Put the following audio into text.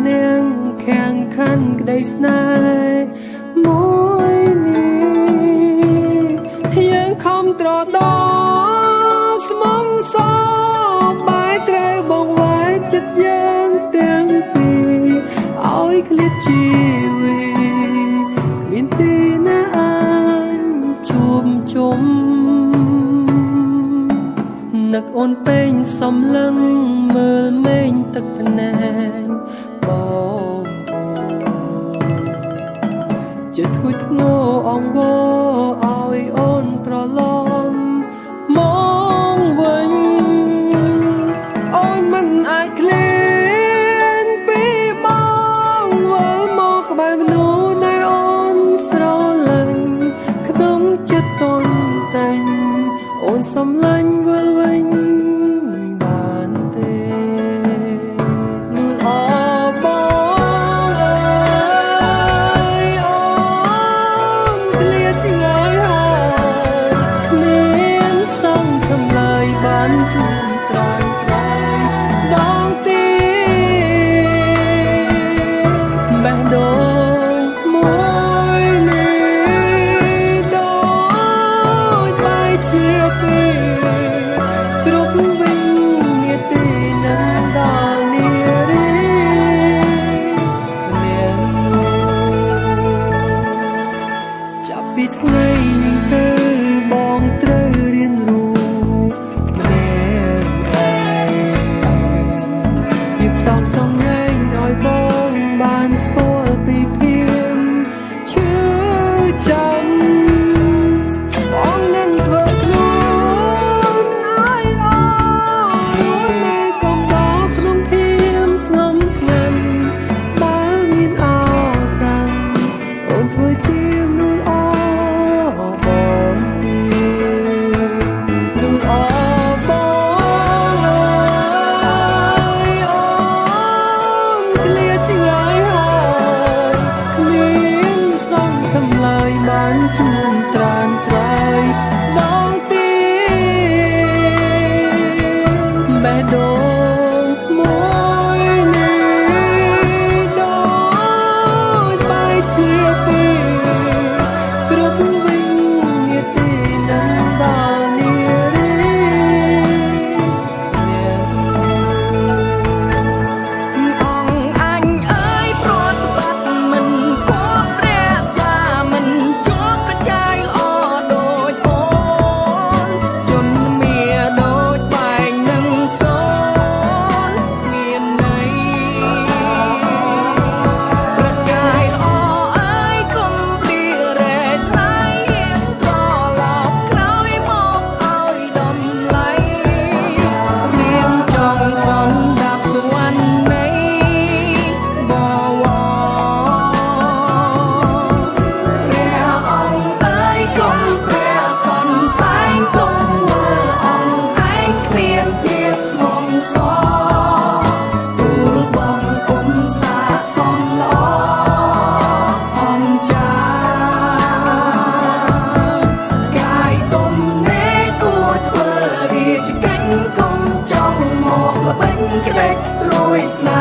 នាងខាងខាន់ក្តីស្នេហ៍មួយនេះយើងខំត្រដោស្មងសបាយត្រូវបងវាយចិត្តយើងទាំងពីរឲ្យឃ្លាតជីវិតគ្មានទីណាអាចជួបជុំនឹកអូនពេញសំឡឹងមើលមេឃទឹកភ្នែកបងចិត្តធ្ងុយធ្ងរអង្វរឲ្យអូនត្រឡប់មកវិញអូនមិនអាចឃ្លានពីបងវិលមកក្បែរមនុស្សដែលអូនស្រឡាញ់ក្នុងចិត្តតន់តែងអូនសំឡាញ់វិលវិញបានទេនួនអបងអើយអូនឃ្លាតឆ្ងាយហើយគ្មានសង្ឃឹមឡើយបានជួបត្រាយត្រាយដងទីបេះដូងមួយនេះដូចបែកជាពីរគ្រប់វិញនាទីនឹងដល់នារីនាងចាប់ពីថ្ងៃនេះទៅបងត្រូវរៀនรู้ម្នាក់ឯងភាពសោកសង្រេងឲ្យបងបានស្គាល់ពីភាពឈឺចាំបងនឹងធ្វើខ្លួនឲ្យអរនៅកំដរក្នុងភាពស្ងំស្ងាត់បើមានឱកាសអូនធ្វើជាមនុស្សអបងទីមនុស្សអបងអើយអូនឃ្លាតឆ្ងាយហើយគ្មានសង្ឃឹមឡើយបានជួបត្រានត្រើយដងទីបេះដូងមួយនេះដូចបែកជាពីរគ្រប់វិញនាទីនឹងដល់នារីនាងអង្គអញអើយប្រតិបត្តិមិនគប់ព្រះសាមិនជួបប្រចាយល្អដូចអូនជនមានដូចបែងនឹងសូនគ្មានន័យប្រកាយល្អអើយកុំព្រារែកណៃត្រឡប់ក្រោយមកឲ្យតម្លៃនាងចង់សន្តាប់សវណ្ណនៃបវរព្រះអង្គអើយកុំព្រះខនសែងកុំមើលអង្គឯងគ្មានភាពស្មងសទូលបងគុំសាសំល្អអង្គចាកាយគុំនេគួរធ្វើរាជកិច្ចគុំចង់មកល្បិញក្ដេចត្រួយស្នេ